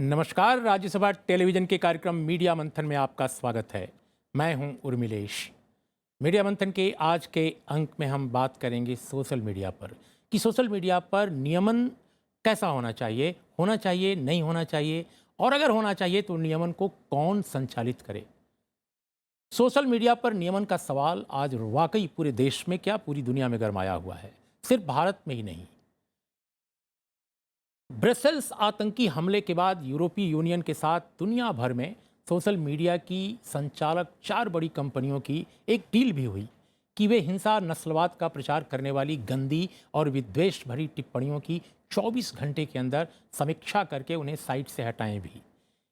नमस्कार, राज्यसभा टेलीविजन के कार्यक्रम मीडिया मंथन में आपका स्वागत है। मैं हूं उर्मिलेश। मीडिया मंथन के आज के अंक में हम बात करेंगे सोशल मीडिया पर कि सोशल मीडिया पर नियमन कैसा होना चाहिए, नहीं होना चाहिए, और अगर होना चाहिए तो नियमन को कौन संचालित करे। सोशल मीडिया पर नियमन का सवाल आज वाकई पूरे देश में क्या पूरी दुनिया में गरमाया हुआ है, सिर्फ भारत में ही नहीं। ब्रसेल्स आतंकी हमले के बाद यूरोपीय यूनियन के साथ दुनिया भर में सोशल मीडिया की संचालक 4 बड़ी कंपनियों की एक डील भी हुई कि वे हिंसा नस्लवाद का प्रचार करने वाली गंदी और विद्वेष भरी टिप्पणियों की 24 घंटे के अंदर समीक्षा करके उन्हें साइट से हटाएं भी।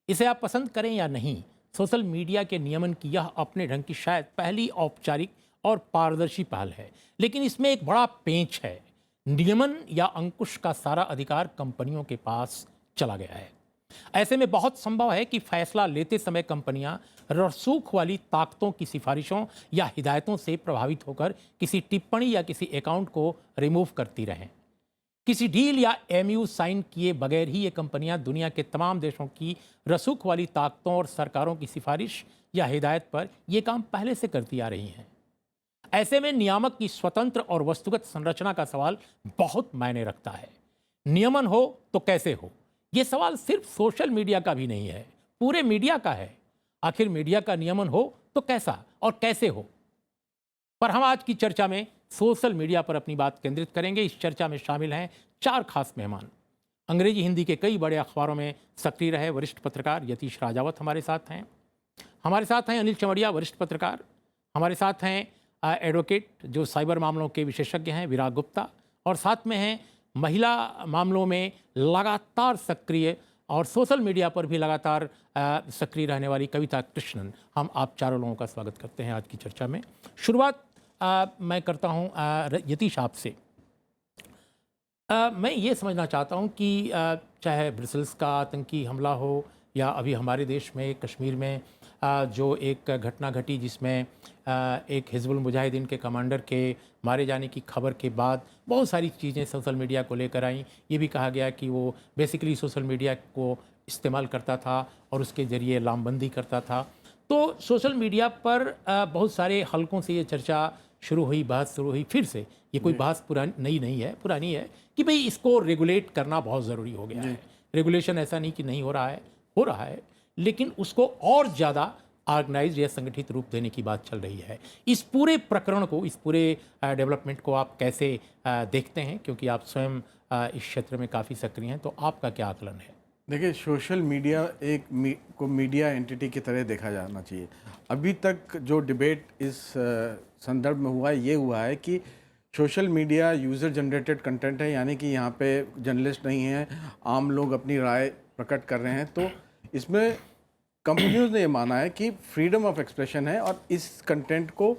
इसे आप पसंद करें या नहीं, सोशल मीडिया के नियमन की यह अपने ढंग की शायद पहली औपचारिक और पारदर्शी पहल है, लेकिन इसमें एक बड़ा पेंच है। नियमन या अंकुश का सारा अधिकार कंपनियों के पास चला गया है। ऐसे में बहुत संभव है कि फैसला लेते समय कंपनियां रसूख वाली ताकतों की सिफारिशों या हिदायतों से प्रभावित होकर किसी टिप्पणी या किसी अकाउंट को रिमूव करती रहें। किसी डील या एमयू साइन किए बगैर ही ये कंपनियां दुनिया के तमाम देशों की रसूख वाली ताकतों और सरकारों की सिफारिश या हिदायत पर यह काम पहले से करती आ रही हैं। ऐसे में नियामक की स्वतंत्र और वस्तुगत संरचना का सवाल बहुत मायने रखता है। नियमन हो तो कैसे हो, यह सवाल सिर्फ सोशल मीडिया का भी नहीं है, पूरे मीडिया का है। आखिर मीडिया का नियमन हो तो कैसा और कैसे हो, पर हम आज की चर्चा में सोशल मीडिया पर अपनी बात केंद्रित करेंगे। इस चर्चा में शामिल हैं 4 खास मेहमान। अंग्रेजी हिंदी के कई बड़े अखबारों में सक्रिय रहे वरिष्ठ पत्रकार यतीश राजावत हमारे साथ हैं। हमारे साथ हैं अनिल चमड़िया, वरिष्ठ पत्रकार। हमारे साथ हैं एडवोकेट जो साइबर मामलों के विशेषज्ञ हैं, विराग गुप्ता। और साथ में हैं महिला मामलों में लगातार सक्रिय और सोशल मीडिया पर भी लगातार सक्रिय रहने वाली कविता कृष्णन। हम आप चारों लोगों का स्वागत करते हैं आज की चर्चा में। शुरुआत मैं करता हूं यतीश आपसे। मैं ये समझना चाहता हूं कि चाहे ब्रसेल्स का आतंकी हमला हो या अभी हमारे देश में कश्मीर में जो एक घटना घटी जिसमें एक हिजबुल मुजाहिदीन के कमांडर के मारे जाने की खबर के बाद बहुत सारी चीज़ें सोशल मीडिया को लेकर आईं। ये भी कहा गया कि वो बेसिकली सोशल मीडिया को इस्तेमाल करता था और उसके ज़रिए लामबंदी करता था। तो सोशल मीडिया पर बहुत सारे हलकों से ये चर्चा शुरू हुई, बहस शुरू हुई। फिर से ये कोई बहस नई नहीं है, पुरानी है कि भाई इसको रेगुलेट करना बहुत ज़रूरी हो गया है। रेगुलेशन ऐसा नहीं कि नहीं हो रहा है, हो रहा है, लेकिन उसको और ज़्यादा ऑर्गेनाइज या संगठित रूप देने की बात चल रही है। इस पूरे प्रकरण को, इस पूरे डेवलपमेंट को आप कैसे देखते हैं, क्योंकि आप स्वयं इस क्षेत्र में काफ़ी सक्रिय हैं, तो आपका क्या आकलन है? देखिए, सोशल मीडिया को मीडिया एंटिटी की तरह देखा जाना चाहिए। अभी तक जो डिबेट इस संदर्भ में हुआ है, ये हुआ है कि social media user generated content है, यानी कि यहाँ पे जर्नलिस्ट नहीं है, आम लोग अपनी राय प्रकट कर रहे हैं। तो इसमें कंपनियों ने ये माना है कि फ्रीडम ऑफ एक्सप्रेशन है और इस कंटेंट को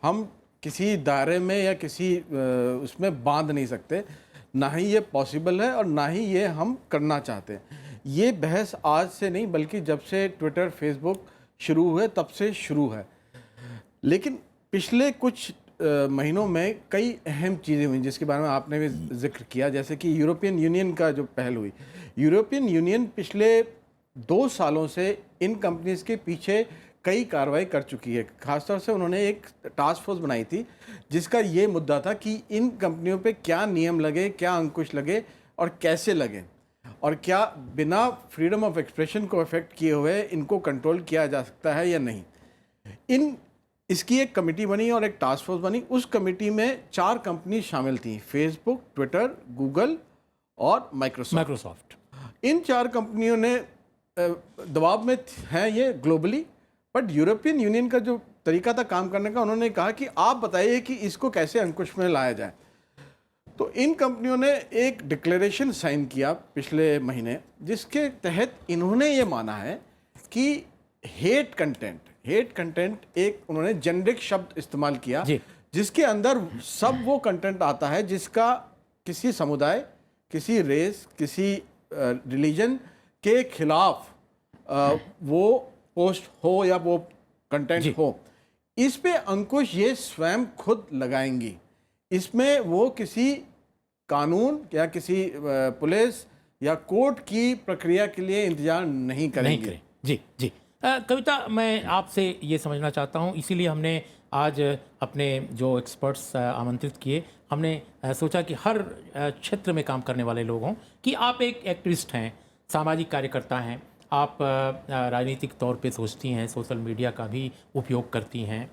हम किसी दायरे में या किसी उसमें बांध नहीं सकते। ना ही ये पॉसिबल है और ना ही ये हम करना चाहते हैं। ये बहस आज से नहीं, बल्कि जब से ट्विटर, फेसबुक शुरू हुए तब से शुरू है। लेकिन पिछले कुछ महीनों में कई अहम चीज़ें हुई जिसके बारे में आपने भी जिक्र किया, जैसे कि यूरोपियन यूनियन का जो पहल हुई। यूरोपियन यूनियन पिछले 2 सालों से इन कंपनीज़ के पीछे कई कार्रवाई कर चुकी है। खासतौर से उन्होंने एक टास्क फोर्स बनाई थी जिसका ये मुद्दा था कि इन कंपनियों पे क्या नियम लगे, क्या अंकुश लगे और कैसे लगे, और क्या बिना फ्रीडम ऑफ एक्सप्रेशन को अफेक्ट किए हुए इनको कंट्रोल किया जा सकता है या नहीं। इसकी एक कमेटी बनी और एक टास्क फोर्स बनी। उस कमेटी में 4 कंपनी शामिल थी, फेसबुक, ट्विटर, गूगल और माइक्रोसॉफ्ट। इन 4 कंपनियों ने दबाव में हैं ये ग्लोबली, बट यूरोपियन यूनियन का जो तरीका था काम करने का, उन्होंने कहा कि आप बताइए कि इसको कैसे अंकुश में लाया जाए। तो इन कंपनियों ने एक डिक्लेरेशन साइन किया पिछले महीने, जिसके तहत इन्होंने ये माना है कि हेट कंटेंट एक उन्होंने जेनेरिक शब्द इस्तेमाल किया जिसके अंदर सब वो कंटेंट आता है जिसका किसी समुदाय, किसी रेस, किसी रिलीजन के खिलाफ वो पोस्ट हो या वो कंटेंट हो, इस पे अंकुश ये स्वयं खुद लगाएंगी। इसमें वो किसी कानून या किसी पुलिस या कोर्ट की प्रक्रिया के लिए इंतजार नहीं करेंगे। करें। जी जी। कविता, मैं आपसे ये समझना चाहता हूँ, इसीलिए हमने आज अपने जो एक्सपर्ट्स आमंत्रित किए। हमने सोचा कि हर क्षेत्र में काम करने वाले लोग हों, कि आप एक एक्टिविस्ट हैं, सामाजिक कार्यकर्ता हैं, आप राजनीतिक तौर पे सोचती हैं, सोशल मीडिया का भी उपयोग करती हैं।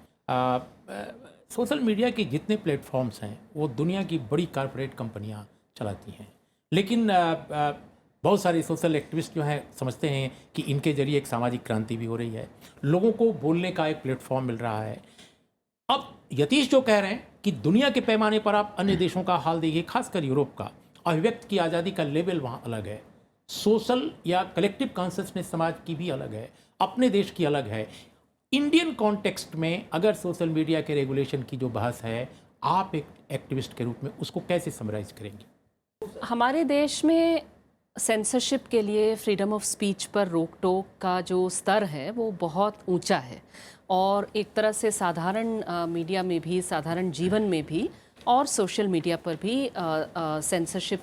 सोशल मीडिया के जितने प्लेटफॉर्म्स हैं वो दुनिया की बड़ी कॉरपोरेट कंपनियां चलाती हैं, लेकिन बहुत सारे सोशल एक्टिविस्ट जो हैं समझते हैं कि इनके जरिए एक सामाजिक क्रांति भी हो रही है, लोगों को बोलने का एक प्लेटफॉर्म मिल रहा है। अब यतीश जो कह रहे हैं कि दुनिया के पैमाने पर आप अन्य देशों का हाल देखिए, खासकर यूरोप का, अभिव्यक्ति की आज़ादी का लेवल वहाँ अलग है, सोशल या कलेक्टिव कॉन्शसनेस समाज की भी अलग है, अपने देश की अलग है। इंडियन कॉन्टेक्स्ट में अगर सोशल मीडिया के रेगुलेशन की जो बहस है, आप एक एक्टिविस्ट के रूप में उसको कैसे समराइज करेंगे? हमारे देश में सेंसरशिप के लिए फ्रीडम ऑफ स्पीच पर रोक टोक का जो स्तर है वो बहुत ऊंचा है, और एक तरह से साधारण मीडिया में भी, साधारण जीवन में भी और सोशल मीडिया पर भी सेंसरशिप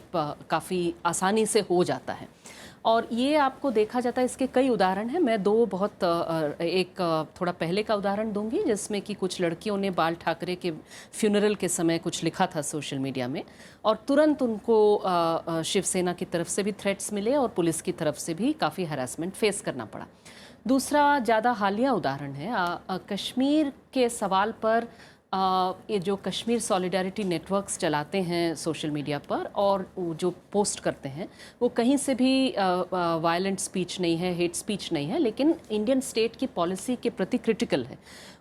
काफ़ी आसानी से हो जाता है। और ये आपको देखा जाता है, इसके कई उदाहरण हैं। मैं दो बहुत एक थोड़ा पहले का उदाहरण दूंगी, जिसमें कि कुछ लड़कियों ने बाल ठाकरे के फ्यूनरल के समय कुछ लिखा था सोशल मीडिया में, और तुरंत उनको शिवसेना की तरफ से भी थ्रेट्स मिले और पुलिस की तरफ से भी काफ़ी हैरेसमेंट फेस करना पड़ा। दूसरा ज़्यादा हालिया उदाहरण है कश्मीर के सवाल पर। ये जो कश्मीर सॉलिडारिटी नेटवर्क्स चलाते हैं सोशल मीडिया पर और जो पोस्ट करते हैं, वो कहीं से भी वायलेंट स्पीच नहीं है, हेट स्पीच नहीं है, लेकिन इंडियन स्टेट की पॉलिसी के प्रति क्रिटिकल है।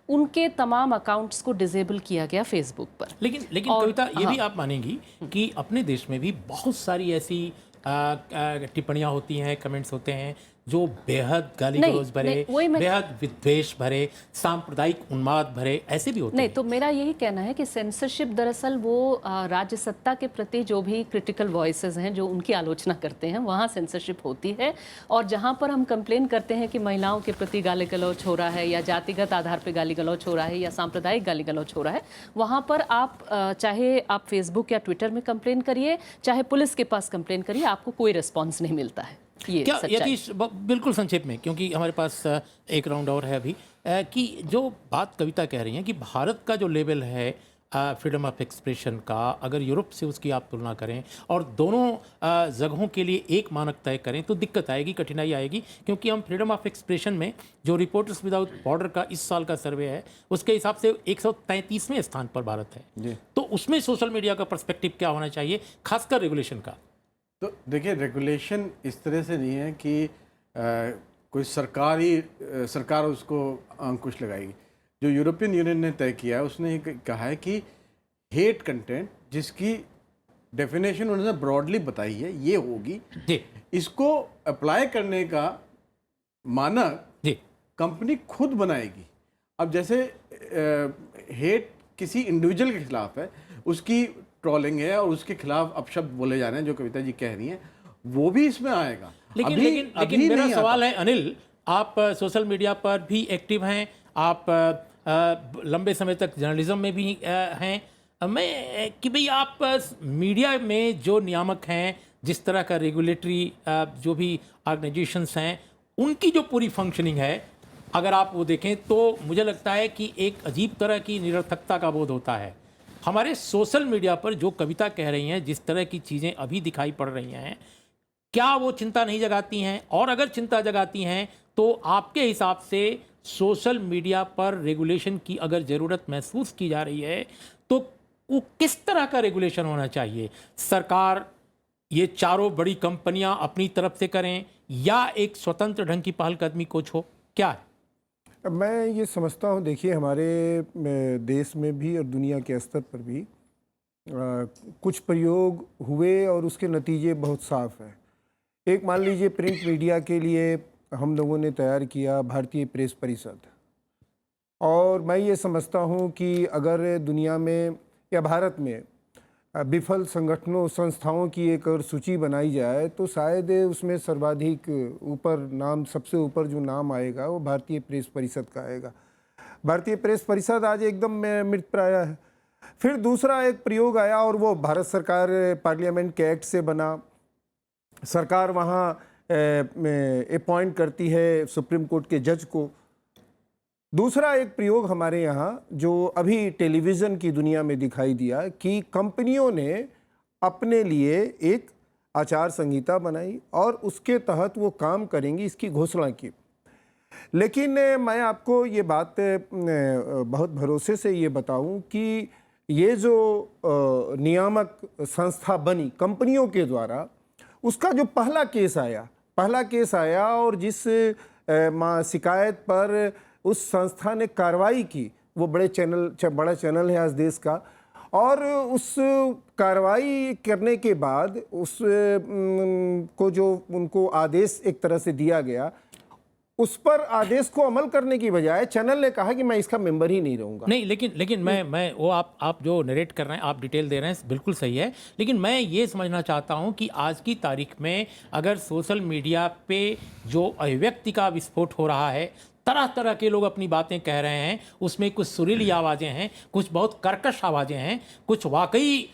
उनके तमाम अकाउंट्स को डिसेबल किया गया फेसबुक पर। लेकिन कविता, ये भी आप मानेंगी कि अपने देश में भी बहुत सारी ऐसी टिप्पणियां होती हैं, कमेंट्स होते हैं जो बेहद गाली गलौज भरे, बेहद विद्वेष भरे, सांप्रदायिक उन्माद भरे, ऐसे भी होते हैं। तो मेरा यही कहना है कि सेंसरशिप दरअसल वो राज्य सत्ता के प्रति जो भी क्रिटिकल वॉइसेस हैं, जो उनकी आलोचना करते हैं, वहाँ सेंसरशिप होती है। और जहाँ पर हम कंप्लेन करते हैं कि महिलाओं के प्रति गाली गलौज हो रहा है, या जातिगत आधार पर गाली गलौज हो रहा है, या सांप्रदायिक गाली गलौज हो रहा है, वहाँ पर आप चाहे आप फेसबुक या ट्विटर में कंप्लेन करिए, चाहे पुलिस के पास कंप्लेन करिए, आपको कोई रिस्पॉन्स नहीं मिलता है। क्या यतीश, बिल्कुल संक्षेप में, क्योंकि हमारे पास एक राउंड और है अभी, कि जो बात कविता कह रही हैं कि भारत का जो लेवल है फ्रीडम ऑफ एक्सप्रेशन का, अगर यूरोप से उसकी आप तुलना करें और दोनों जगहों के लिए एक मानक तय करें तो दिक्कत आएगी, कठिनाई आएगी। क्योंकि हम फ्रीडम ऑफ एक्सप्रेशन में जो रिपोर्टर्स विदाउट बॉर्डर का इस साल का सर्वे है, उसके हिसाब से 133वें स्थान पर भारत है। तो उसमें सोशल मीडिया का पर्सपेक्टिव क्या होना चाहिए, खासकर रेगुलेशन का? तो देखिए, रेगुलेशन इस तरह से नहीं है कि कोई सरकार उसको अंकुश लगाएगी। जो यूरोपियन यूनियन ने तय किया है, उसने कहा है कि हेट कंटेंट, जिसकी डेफिनेशन उन्होंने ब्रॉडली बताई है, ये होगी। इसको अप्लाई करने का मानक कंपनी खुद बनाएगी। अब जैसे हेट किसी इंडिविजुअल के खिलाफ है, उसकी ट्रोलिंग है और उसके खिलाफ अपशब्द बोले जा रहे हैं, जो कविता जी कह रही हैं, वो भी इसमें आएगा। लेकिन मेरा सवाल है अनिल, आप सोशल मीडिया पर भी एक्टिव हैं, आप लंबे समय तक जर्नलिज्म में भी हैं। मैं कि भाई आप मीडिया में जो नियामक हैं, जिस तरह का रेगुलेटरी जो भी ऑर्गेनाइजेशंस हैं, उनकी जो पूरी फंक्शनिंग है, अगर आप वो देखें तो मुझे लगता है कि एक अजीब तरह की निरर्थकता का बोध होता है। हमारे सोशल मीडिया पर जो कविता कह रही हैं, जिस तरह की चीज़ें अभी दिखाई पड़ रही हैं, क्या वो चिंता नहीं जगाती हैं? और अगर चिंता जगाती हैं तो आपके हिसाब से सोशल मीडिया पर रेगुलेशन की अगर ज़रूरत महसूस की जा रही है तो वो किस तरह का रेगुलेशन होना चाहिए? सरकार, ये चारों बड़ी कंपनियां अपनी तरफ से करें, या एक स्वतंत्र ढंग की पहलकदमी कुछ हो, क्या है? मैं ये समझता हूँ, देखिए हमारे देश में भी और दुनिया के स्तर पर भी कुछ प्रयोग हुए और उसके नतीजे बहुत साफ हैं। एक मान लीजिए, प्रिंट मीडिया के लिए हम लोगों ने तैयार किया भारतीय प्रेस परिषद, और मैं ये समझता हूँ कि अगर दुनिया में या भारत में विफल संगठनों, संस्थाओं की एक और सूची बनाई जाए तो शायद उसमें सर्वाधिक ऊपर नाम, सबसे ऊपर जो नाम आएगा वो भारतीय प्रेस परिषद का आएगा। भारतीय प्रेस परिषद आज एकदम मृतप्राय है। फिर दूसरा एक प्रयोग आया और वो भारत सरकार पार्लियामेंट के एक्ट से बना, सरकार वहाँ अपॉइंट करती है सुप्रीम कोर्ट के जज को। दूसरा एक प्रयोग हमारे यहाँ जो अभी टेलीविज़न की दुनिया में दिखाई दिया कि कंपनियों ने अपने लिए एक आचार संहिता बनाई और उसके तहत वो काम करेंगी, इसकी घोषणा की। लेकिन मैं आपको ये बात बहुत भरोसे से ये बताऊं कि ये जो नियामक संस्था बनी कंपनियों के द्वारा, उसका जो पहला केस आया और जिस शिकायत पर उस संस्था ने कार्रवाई की, वो बड़ा चैनल है आज देश का, और उस कार्रवाई करने के बाद उस को जो उनको आदेश एक तरह से दिया गया, उस पर आदेश को अमल करने की बजाय चैनल ने कहा कि मैं इसका मेंबर ही नहीं रहूंगा। नहीं, लेकिन मैं वो आप जो नरेट कर रहे हैं, आप डिटेल दे रहे हैं, बिल्कुल सही है। लेकिन मैं ये समझना चाहता हूं कि आज की तारीख में अगर सोशल मीडिया पे जो अभिव्यक्ति का विस्फोट हो रहा है, तरह तरह के लोग अपनी बातें कह रहे हैं, उसमें कुछ सुरीली आवाज़ें हैं, कुछ बहुत कर्कश आवाज़ें हैं, कुछ वाकई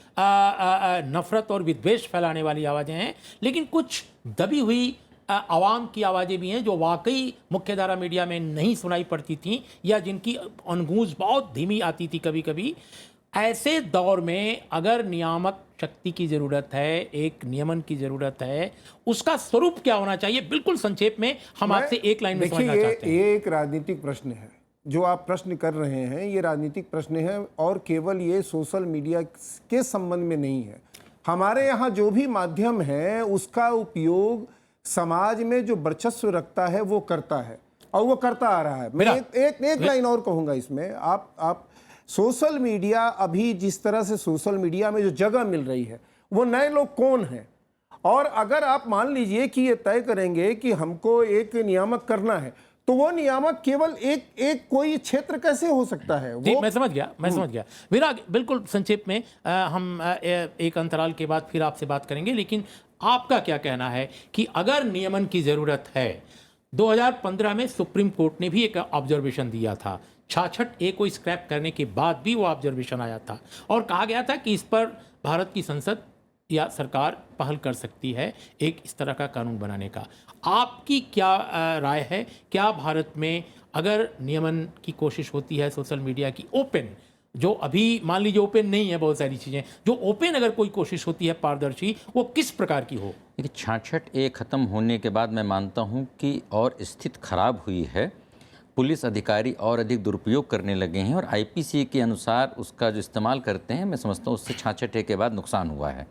नफरत और विद्वेष फैलाने वाली आवाज़ें हैं, लेकिन कुछ दबी हुई आवाम की आवाज़ें भी हैं जो वाकई मुख्यधारा मीडिया में नहीं सुनाई पड़ती थी या जिनकी अनगूंज बहुत धीमी आती थी कभी कभी। ऐसे दौर में अगर नियामक शक्ति की ज़रूरत है, एक नियमन की ज़रूरत है, उसका स्वरूप क्या होना चाहिए? बिल्कुल संक्षेप में हम आपसे एक लाइन में समझना चाहते हैं। ये एक राजनीतिक प्रश्न है जो आप प्रश्न कर रहे हैं, ये राजनीतिक प्रश्न है और केवल ये सोशल मीडिया के संबंध में नहीं है। हमारे यहाँ जो भी माध्यम है उसका उपयोग समाज में जो वर्चस्व रखता है वो करता है और वो करता आ रहा है। मैं एक लाइन और कहूँगा इसमें। आप सोशल मीडिया, अभी जिस तरह से सोशल मीडिया में जो जगह मिल रही है, वो नए लोग कौन हैं, और अगर आप मान लीजिए कि ये तय करेंगे कि हमको एक नियामक करना है, तो वो नियामक केवल एक कोई क्षेत्र कैसे हो सकता है? जी, मैं समझ गया। विराग, बिल्कुल संक्षेप में हम एक अंतराल के बाद फिर आपसे बात करेंगे, लेकिन आपका क्या कहना है कि अगर नियमन की ज़रूरत है, 2015 में सुप्रीम कोर्ट ने भी एक ऑब्जर्वेशन दिया था, 66A को स्क्रैप करने के बाद भी वो ऑब्जर्वेशन आया था और कहा गया था कि इस पर भारत की संसद या सरकार पहल कर सकती है एक इस तरह का कानून बनाने का। आपकी क्या राय है? क्या भारत में अगर नियमन की कोशिश होती है सोशल मीडिया की, ओपन, जो अभी मान लीजिए ओपन नहीं है बहुत सारी चीज़ें, जो ओपन अगर कोई कोशिश होती है पारदर्शी, वो किस प्रकार की हो? देखिए, 66A ख़त्म होने के बाद मैं मानता हूँ कि और स्थिति खराब हुई है। पुलिस अधिकारी और अधिक दुरुपयोग करने लगे हैं और IPC के अनुसार उसका जो इस्तेमाल करते हैं, मैं समझता हूँ उससे 66A के बाद नुकसान हुआ है।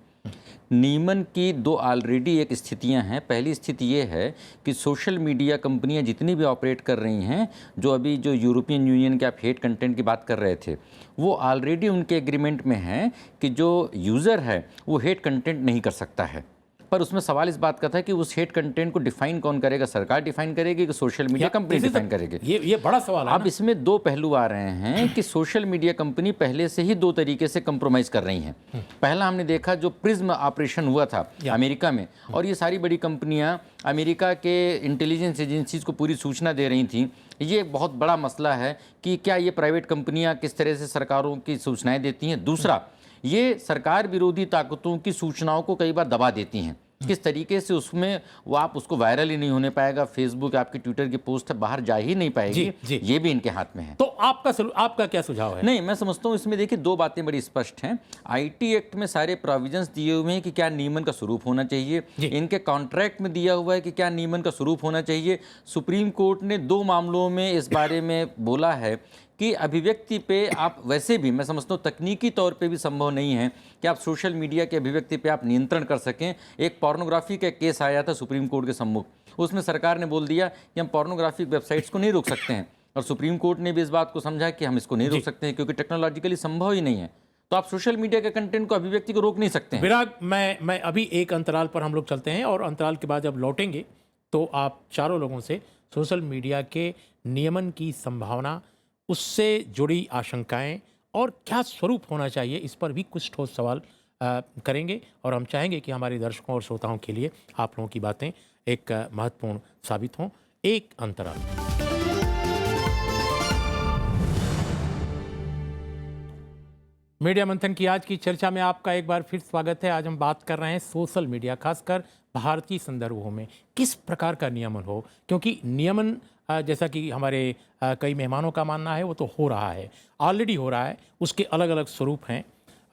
नियमन की दो ऑलरेडी एक स्थितियां हैं। पहली स्थिति ये है कि सोशल मीडिया कंपनियां जितनी भी ऑपरेट कर रही हैं, जो अभी जो यूरोपियन यूनियन के आप हेट कंटेंट की बात कर रहे थे, वो ऑलरेडी उनके एग्रीमेंट में है कि जो यूज़र है वो हेट कंटेंट नहीं कर सकता है। पर उसमें सवाल इस बात का था कि उस हेट कंटेंट को डिफाइन कौन करेगा? सरकार डिफाइन करेगी कि सोशल मीडिया कंपनी डिफाइन करेगी? ये बड़ा सवाल है। अब इसमें दो पहलू आ रहे हैं कि सोशल मीडिया कंपनी पहले से ही दो तरीके से कंप्रोमाइज कर रही हैं। पहला हमने देखा जो प्रिज्म ऑपरेशन हुआ था अमेरिका में, और ये सारी बड़ी कंपनियां अमेरिका के इंटेलिजेंस एजेंसीज को पूरी सूचना दे रही थी। ये बहुत बड़ा मसला है कि क्या ये प्राइवेट कंपनियां किस तरह से सरकारों की सूचनाएं देती हैं। दूसरा, ये सरकार विरोधी ताकतों की सूचनाओं को कई बार दबा देती हैं। किस तरीके से उसमें वो आप उसको वायरल ही नहीं होने पाएगा, फेसबुक आपकी ट्विटर की पोस्ट बाहर जा ही नहीं पाएगी, ये भी इनके हाथ में है। तो आपका क्या सुझाव है? नहीं, मैं समझता हूँ इसमें देखिए दो बातें बड़ी स्पष्ट हैं। IT एक्ट में सारे प्रोविजंस दिए हुए हैं कि क्या नियमन का स्वरूप होना चाहिए, इनके कॉन्ट्रैक्ट में दिया हुआ है कि क्या नियमन का स्वरूप होना चाहिए। सुप्रीम कोर्ट ने दो मामलों में इस बारे में बोला है कि अभिव्यक्ति पे आप वैसे भी, मैं समझता हूँ तकनीकी तौर पे भी संभव नहीं है कि आप सोशल मीडिया के अभिव्यक्ति पे आप नियंत्रण कर सकें। एक पोर्नोग्राफी का केस आया था सुप्रीम कोर्ट के सम्मुख, उसमें सरकार ने बोल दिया कि हम पोर्नोग्राफिक वेबसाइट्स को नहीं रोक सकते हैं, और सुप्रीम कोर्ट ने भी इस बात को समझा कि हम इसको नहीं रोक सकते हैं क्योंकि टेक्नोलॉजिकली संभव ही नहीं है। तो आप सोशल मीडिया के कंटेंट को, अभिव्यक्ति को रोक नहीं सकते हैं। विराग, मैं अभी एक अंतराल पर हम लोग चलते हैं और अंतराल के बाद जब लौटेंगे तो आप चारों लोगों से सोशल मीडिया के नियमन की संभावना, उससे जुड़ी आशंकाएं और क्या स्वरूप होना चाहिए, इस पर भी कुछ ठोस सवाल करेंगे। और हम चाहेंगे कि हमारे दर्शकों और श्रोताओं के लिए आप लोगों की बातें एक महत्वपूर्ण साबित हों। एक अंतराल। मीडिया मंथन की आज की चर्चा में आपका एक बार फिर स्वागत है। आज हम बात कर रहे हैं सोशल मीडिया, खासकर भारतीय संदर्भों में किस प्रकार का नियमन हो, क्योंकि नियमन जैसा कि हमारे कई मेहमानों का मानना है वो तो हो रहा है, ऑलरेडी हो रहा है। उसके अलग अलग स्वरूप हैं,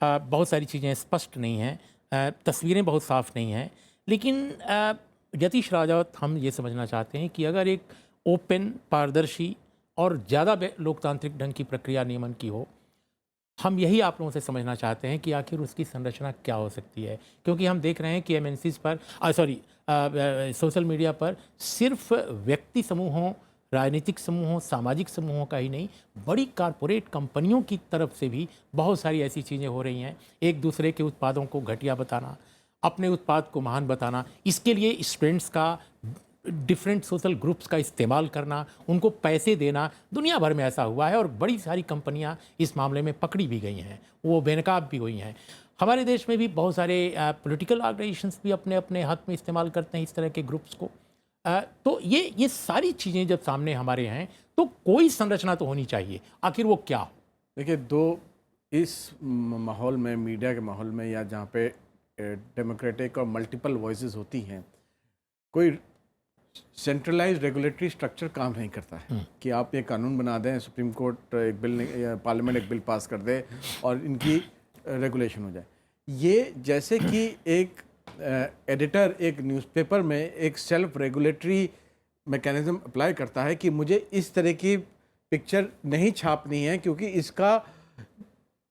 बहुत सारी चीज़ें स्पष्ट नहीं हैं, तस्वीरें बहुत साफ नहीं हैं। लेकिन यतीश राजावत, हम ये समझना चाहते हैं कि अगर एक ओपन, पारदर्शी और ज़्यादा लोकतांत्रिक ढंग की प्रक्रिया नियमन की हो, हम यही आप लोगों से समझना चाहते हैं कि आखिर उसकी संरचना क्या हो सकती है। क्योंकि हम देख रहे हैं कि एमएनसीज पर सोशल मीडिया पर सिर्फ व्यक्ति समूहों, राजनीतिक समूहों, सामाजिक समूहों का ही नहीं, बड़ी कारपोरेट कंपनियों की तरफ से भी बहुत सारी ऐसी चीज़ें हो रही हैं। एक दूसरे के उत्पादों को घटिया बताना, अपने उत्पाद को महान बताना, इसके लिए स्टूडेंट्स का, डिफरेंट सोशल ग्रुप्स का इस्तेमाल करना, उनको पैसे देना, दुनिया भर में ऐसा हुआ है और बड़ी सारी कंपनियां इस मामले में पकड़ी भी गई हैं, वो बेनकाब भी हुई हैं। हमारे देश में भी बहुत सारे पॉलिटिकल ऑर्गेनाइजेशंस भी अपने अपने हक में इस्तेमाल करते हैं इस तरह के ग्रुप्स को। तो ये सारी चीज़ें जब सामने हमारे हैं तो कोई संरचना तो होनी चाहिए, आखिर वो क्या हो? देखिए, दो इस माहौल में, मीडिया के माहौल में, या जहाँ पे डेमोक्रेटिक और मल्टीपल वॉइसेस होती हैं, कोई सेंट्रलाइज्ड रेगुलेटरी स्ट्रक्चर काम नहीं करता है कि आप ये कानून बना दें, सुप्रीम कोर्ट एक बिल, पार्लियामेंट एक बिल पास कर दे और इनकी रेगुलेशन हो जाए। ये जैसे कि एक एडिटर एक न्यूज़पेपर में एक सेल्फ रेगुलेटरी मैकेनिज्म अप्लाई करता है कि मुझे इस तरह की पिक्चर नहीं छापनी है क्योंकि इसका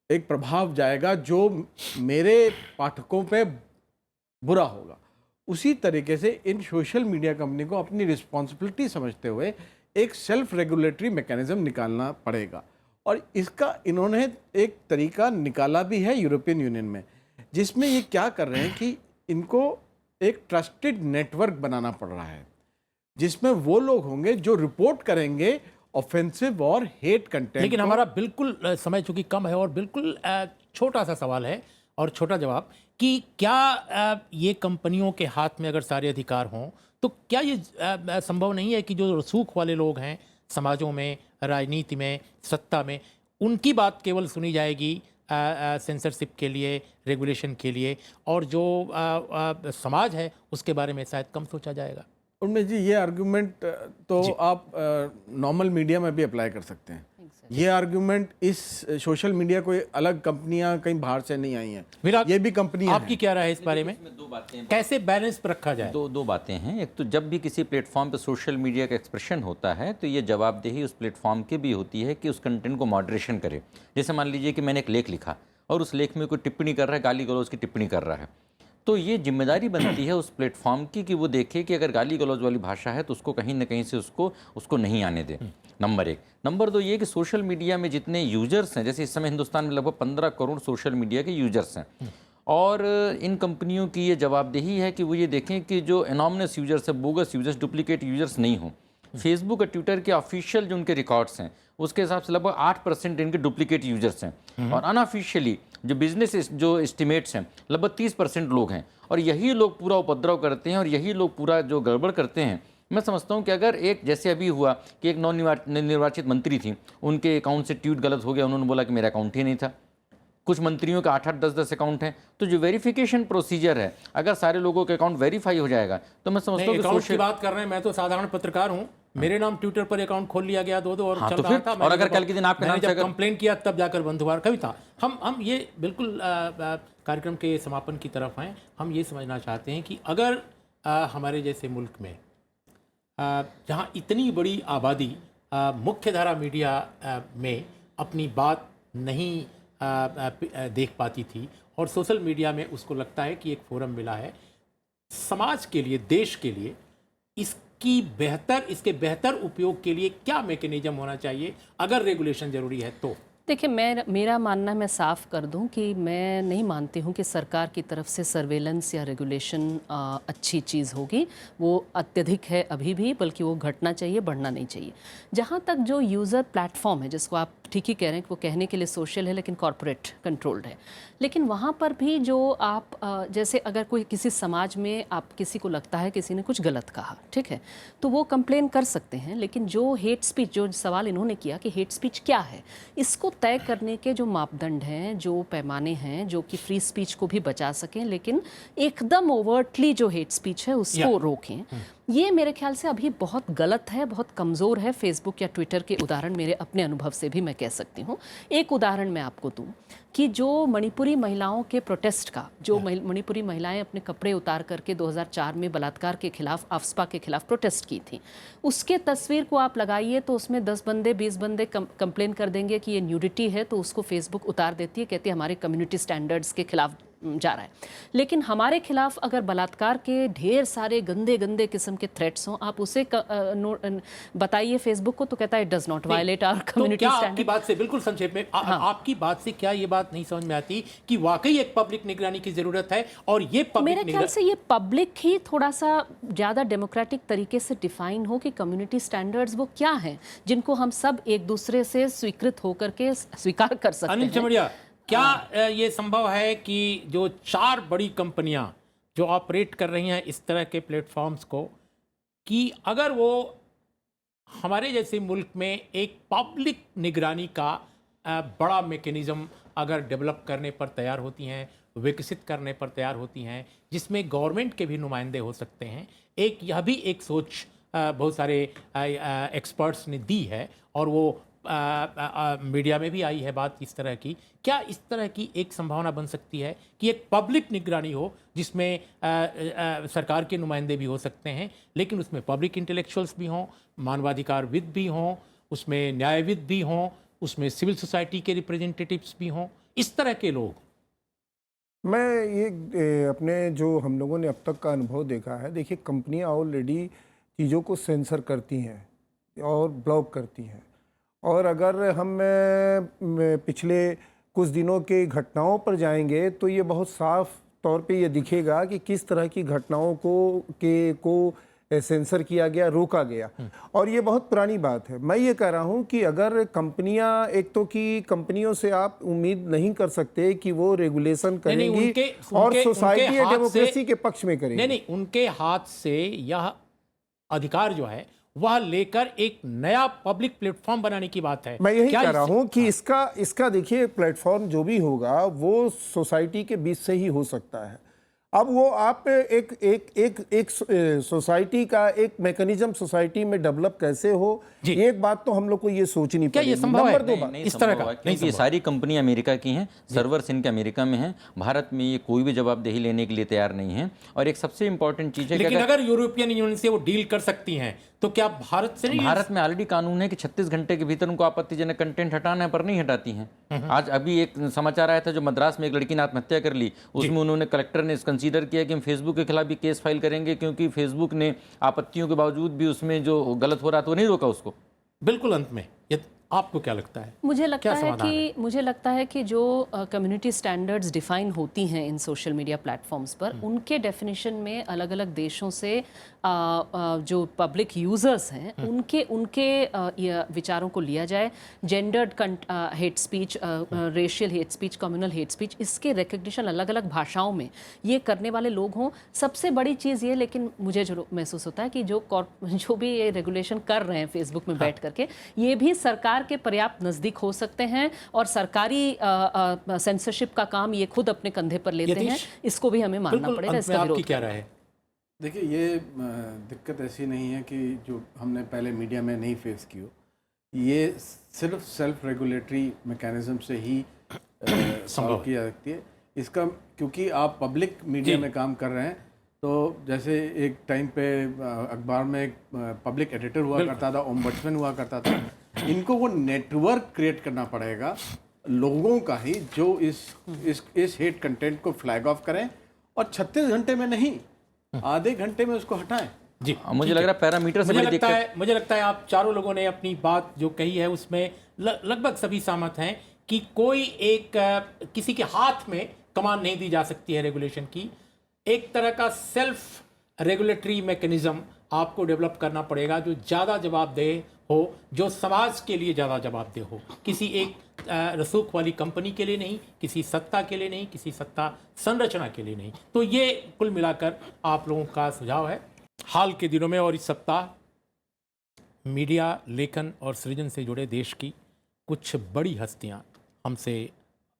एक प्रभाव जाएगा जो मेरे पाठकों पे बुरा होगा। उसी तरीके से इन सोशल मीडिया कंपनी को अपनी रिस्पॉन्सिबिलिटी समझते हुए एक सेल्फ रेगुलेटरी मैकेनिज्म निकालना पड़ेगा। और इसका इन्होंने एक तरीका निकाला भी है यूरोपियन यूनियन में, जिसमें ये क्या कर रहे हैं कि इनको एक ट्रस्टेड नेटवर्क बनाना पड़ रहा है, जिसमें वो लोग होंगे जो रिपोर्ट करेंगे ऑफेंसिव और हेट कंटेंट। लेकिन हमारा बिल्कुल समय चूंकि कम है और बिल्कुल छोटा सा सवाल है और छोटा जवाब कि क्या ये कंपनियों के हाथ में अगर सारे अधिकार हों तो क्या ये संभव नहीं है कि जो रसूख वाले लोग हैं समाजों में, राजनीति में, सत्ता में, उनकी बात केवल सुनी जाएगी सेंसरशिप के लिए, रेगुलेशन के लिए, और जो समाज है उसके बारे में शायद कम सोचा जाएगा? उनमें जी ये आर्गुमेंट तो आप नॉर्मल मीडिया में भी अप्लाई कर सकते हैं। ये आर्गुमेंट इस सोशल मीडिया कोई अलग कंपनियां कहीं बाहर से नहीं आई हैं, ये भी कंपनियां आपकी क्या राय है इस बारे में? दो बातें, कैसे बैलेंस पर रखा जाए? दो बातें हैं। एक तो जब भी किसी प्लेटफॉर्म पे सोशल मीडिया का एक्सप्रेशन होता है तो ये जवाबदेही उस प्लेटफॉर्म की भी होती है कि उस कंटेंट को मॉडरेशन करे। जैसे मान लीजिए कि मैंने एक लेख लिखा और उस लेख में कोई टिप्पणी कर रहा है, गाली गलौज की टिप्पणी कर रहा है, तो ये जिम्मेदारी बनती है उस प्लेटफॉर्म की कि वो देखे कि अगर गाली गलौज वाली भाषा है तो उसको कहीं ना कहीं से उसको नहीं आने दे। नंबर एक। नंबर दो ये कि सोशल मीडिया में जितने यूजर्स हैं, जैसे इस समय हिंदुस्तान में लगभग 15 करोड़ सोशल मीडिया के यूजर्स हैं, और इन कंपनियों की ये जवाबदेही है कि वो ये देखें कि जो एनॉमनस यूजर्स है, बोगस यूजर्स, डुप्लीकेट यूजर्स नहीं हों। फेसबुक और ट्विटर के ऑफिशियल जो उनके रिकॉर्ड्स हैं उसके हिसाब से लगभग 8% इनके डुप्लीकेट यूजर्स हैं, और अनऑफिशियली जो बिजनेस जो एस्टिमेट्स हैं लगभग 30% लोग हैं, और यही लोग पूरा उपद्रव करते हैं और यही लोग पूरा जो गड़बड़ करते हैं। मैं समझता हूं कि अगर एक, जैसे अभी हुआ कि एक निर्वाचित मंत्री थी, उनके अकाउंट से ट्वीट गलत हो गया, उन्होंने बोला कि मेरा अकाउंट ही नहीं था। कुछ मंत्रियों के 8-8, 10-10 अकाउंट हैं, तो जो वेरिफिकेशन प्रोसीजर है, अगर सारे लोगों के अकाउंट वेरीफाई हो जाएगा तो मैं समझता हूं कि अकाउंट की बात कर रहे हैं, मैं तो साधारण पत्रकार हूं, मेरे नाम ट्विटर पर अकाउंट खोल लिया गया दो और चल रहा था। और अगर कल के दिन आपके नाम से जब कंप्लेन किया तब जाकर बंद हुआ। कविता, हम ये बिल्कुल कार्यक्रम के समापन की तरफ हैं। हम ये समझना चाहते हैं कि अगर हमारे जैसे मुल्क में जहाँ इतनी बड़ी आबादी मुख्यधारा मीडिया में अपनी बात नहीं देख पाती थी और सोशल मीडिया में उसको लगता है कि एक फोरम मिला है समाज के लिए, देश के लिए, इसके बेहतर उपयोग के लिए क्या मैकेनिज्म होना चाहिए अगर रेगुलेशन जरूरी है तो? देखिए, मेरा मानना है, मैं साफ कर दूं कि मैं नहीं मानती हूं कि सरकार की तरफ से सर्वेलेंस या रेगुलेशन अच्छी चीज़ होगी। वो अत्यधिक है अभी भी, बल्कि वो घटना चाहिए, बढ़ना नहीं चाहिए। जहां तक जो यूज़र प्लेटफॉर्म है, जिसको आप ठीक ही कह रहे हैं कि वो कहने के लिए सोशल है लेकिन कॉरपोरेट कंट्रोल्ड है। लेकिन वहाँ पर भी जो आप जैसे अगर कोई किसी समाज में आप किसी को लगता है किसी ने कुछ गलत कहा, ठीक है, तो वो कंप्लेन कर सकते हैं। लेकिन जो हेट स्पीच, जो सवाल इन्होंने किया कि हेट स्पीच क्या है, इसको तय करने के जो मापदंड हैं, जो पैमाने हैं, जो कि फ्री स्पीच को भी बचा सकें लेकिन एकदम ओवर्टली जो हेट स्पीच है उसको रोकें, ये मेरे ख्याल से अभी बहुत गलत है, बहुत कमज़ोर है। फेसबुक या ट्विटर के उदाहरण मेरे अपने अनुभव से भी मैं कह सकती हूँ। एक उदाहरण मैं आपको दूँ कि जो मणिपुरी महिलाओं के प्रोटेस्ट का, जो मणिपुरी महिलाएं अपने कपड़े उतार करके 2004 में बलात्कार के खिलाफ, आफ्स्पा के खिलाफ प्रोटेस्ट की थी, उसके तस्वीर को आप लगाइए तो उसमें 10 बंदे 20 बंदे कंप्लेन कर देंगे कि ये न्यूडिटी है, तो उसको फेसबुक उतार देती है, कहती है हमारे कम्युनिटी स्टैंडर्ड्स के खिलाफ जा रहा है। लेकिन हमारे खिलाफ अगर बलात्कार के ढेर सारे गंदे गंदे किस्म के थ्रेट्स हों, आप उसे बताइए फेसबुक को, तो कहता है it does not violate our community standard. आपकी बात से बिल्कुल संक्षेप में आपकी बात से क्या ये बात नहीं समझ में आती कि वाकई एक पब्लिक निगरानी की जरूरत है? और ये मेरे ख्याल से ये पब्लिक ही थोड़ा सा ज्यादा डेमोक्रेटिक तरीके से डिफाइन हो कि कम्युनिटी स्टैंडर्ड्स वो क्या हैं जिनको हम सब एक दूसरे से स्वीकृत होकर के स्वीकार कर सकते हैं। अनिल चमड़िया, क्या ये संभव है कि जो 4 बड़ी कंपनियां जो ऑपरेट कर रही हैं इस तरह के प्लेटफॉर्म्स को, कि अगर वो हमारे जैसे मुल्क में एक पब्लिक निगरानी का बड़ा मैकेनिज्म अगर डेवलप करने पर तैयार होती हैं, विकसित करने पर तैयार होती हैं, जिसमें गवर्नमेंट के भी नुमाइंदे हो सकते हैं, यह भी एक सोच बहुत सारे एक्सपर्ट्स ने दी है और वो मीडिया में भी आई है बात इस तरह की। क्या इस तरह की एक संभावना बन सकती है कि एक पब्लिक निगरानी हो जिसमें सरकार के नुमाइंदे भी हो सकते हैं, लेकिन उसमें पब्लिक इंटेलेक्चुअल्स भी हों, मानवाधिकारविद भी हों, उसमें न्यायविद भी हों, उसमें सिविल सोसाइटी के रिप्रेजेंटेटिव्स भी हों, इस तरह के लोग? मैं ये अपने जो हम लोगों ने अब तक का अनुभव देखा है, देखिए कंपनियां ऑलरेडी चीज़ों को सेंसर करती हैं और ब्लॉक करती हैं। और अगर हम पिछले कुछ दिनों के घटनाओं पर जाएंगे तो ये बहुत साफ तौर पे ये दिखेगा कि किस तरह की घटनाओं को सेंसर किया गया, रोका गया। और ये बहुत पुरानी बात है। मैं ये कह रहा हूँ कि अगर कंपनियां, एक तो कि कंपनियों से आप उम्मीद नहीं कर सकते कि वो रेगुलेशन करेंगी और सोसाइटी या डेमोक्रेसी के पक्ष में करेंगी। नहीं, उनके हाथ से यह अधिकार जो है वह लेकर एक नया पब्लिक प्लेटफॉर्म बनाने की बात है। मैं यही कह रहा हूं कि इसका देखिए प्लेटफॉर्म जो भी होगा वो सोसाइटी के बीच से ही हो सकता है। अब वो आप एक सोसाइटी का एक मैकेनिज्म सोसाइटी में डेवलप कैसे हो, एक बात तो हम लोग को ये सोचनी पड़ेगी। क्या ये संभव है? नहीं, इस तरह का क्योंकि ये सारी कंपनी अमेरिका की हैं, सर्वर्स इनके अमेरिका में हैं, भारत में ये कोई भी जवाबदेही लेने के लिए तैयार नहीं है। और एक सबसे इंपॉर्टेंट चीज़ है, लेकिन अगर यूरोपियन यूनियन से वो डील कर सकती हैं तो क्या भारत से नहीं? भारत में ऑलरेडी कानून है कि 36 घंटे के भीतर उनको आपत्तिजनक कंटेंट हटाना है, पर नहीं हटाती हैं। आज अभी एक समाचार आया था जो मद्रास में एक लड़की ने आत्महत्या कर ली, उसमें उन्होंने, कलेक्टर ने कंसीडर किया कि हम फेसबुक के खिलाफ भी केस फाइल करेंगे क्योंकि फेसबुक ने आपत्तियों के बावजूद भी उसमें जो गलत हो रहा था वो नहीं रोका उसको। बिल्कुल अंत में आपको क्या लगता है? मुझे लगता है कि जो कम्युनिटी स्टैंडर्ड्स डिफाइन होती हैं इन सोशल मीडिया प्लेटफॉर्म्स पर, उनके डेफिनेशन में अलग अलग देशों से जो पब्लिक यूजर्स हैं उनके विचारों को लिया जाए। Gendered hate speech, racial hate speech, communal hate speech, इसके रिकग्निशन अलग अलग भाषाओं में ये करने वाले लोग हों। सबसे बड़ी चीज़ ये, लेकिन मुझे जो महसूस होता है कि जो भी ये रेगुलेशन कर रहे हैं फेसबुक में बैठ करके, ये भी सरकार के पर्याप्त नजदीक हो सकते हैं और सरकारी सेंसरशिप का काम ये खुद अपने कंधे पर लेते हैं। इसको भी हमें मानना पड़ेगा। इसका विरोध क्या राय है? देखिए, ये दिक्कत ऐसी नहीं है कि जो हमने पहले मीडिया में नहीं फेस की हो, ये सिर्फ सेल्फ रेगुलेटरी मैकेनिज्म से ही सॉल्व की जा सकती है। इसका क्योंकि आप पब्लिक मीडिया में काम कर रहे हैं, तो जैसे एक टाइम पे अखबार में एक पब्लिक एडिटर हुआ करता था, ओम्बड्समैन हुआ करता था, इनको वो नेटवर्क क्रिएट करना पड़ेगा लोगों का ही, जो इस हेट कंटेंट को फ्लैग ऑफ करें और 36 घंटे में नहीं, आधे घंटे में उसको हटाएं। जी, मुझे लग रहा है पैरामीटर से बड़ी दिक्कत है। मुझे लगता है आप चारों लोगों ने अपनी बात जो कही है उसमें लगभग सभी सहमत हैं कि कोई किसी के हाथ में कमान नहीं दी जा सकती है रेगुलेशन की। एक तरह का सेल्फ रेगुलेटरी मैकेनिज्म आपको डेवलप करना पड़ेगा जो ज़्यादा जवाबदेह हो जो समाज के लिए ज़्यादा जवाबदेह हो, किसी एक रसूख वाली कंपनी के लिए नहीं, किसी सत्ता के लिए नहीं, किसी सत्ता संरचना के लिए नहीं। तो ये कुल मिलाकर आप लोगों का सुझाव है। हाल के दिनों में और इस सप्ताह मीडिया लेखन और सृजन से जुड़े देश की कुछ बड़ी हस्तियां हमसे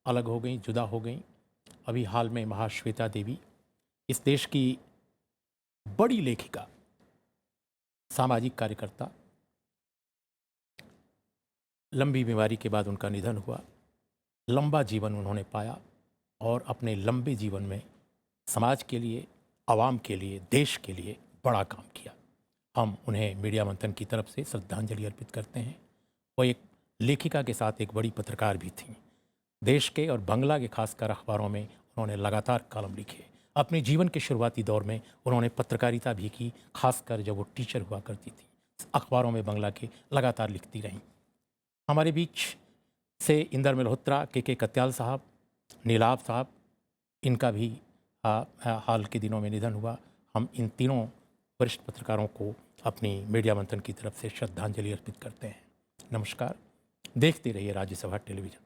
अलग हो गईं, जुदा हो गईं। अभी हाल में महाश्वेता देवी, इस देश की बड़ी लेखिका, सामाजिक कार्यकर्ता, लंबी बीमारी के बाद उनका निधन हुआ। लंबा जीवन उन्होंने पाया और अपने लंबे जीवन में समाज के लिए, आवाम के लिए, देश के लिए बड़ा काम किया। हम उन्हें मीडिया मंथन की तरफ से श्रद्धांजलि अर्पित करते हैं। वो एक लेखिका के साथ एक बड़ी पत्रकार भी थीं। देश के और बांग्ला के खासकर अखबारों में उन्होंने लगातार कॉलम लिखे। अपने जीवन के शुरुआती दौर में उन्होंने पत्रकारिता भी की, खासकर जब वो टीचर हुआ करती थी। अखबारों में बांग्ला के लगातार लिखती रहीं। हमारे बीच से इंदर मल्होत्रा, के कत्याल साहब, नीलाभ साहब, इनका भी हाल के दिनों में निधन हुआ। हम इन तीनों वरिष्ठ पत्रकारों को अपनी मीडिया मंथन की तरफ से श्रद्धांजलि अर्पित करते हैं। नमस्कार। देखते रहिए राज्यसभा टेलीविज़न।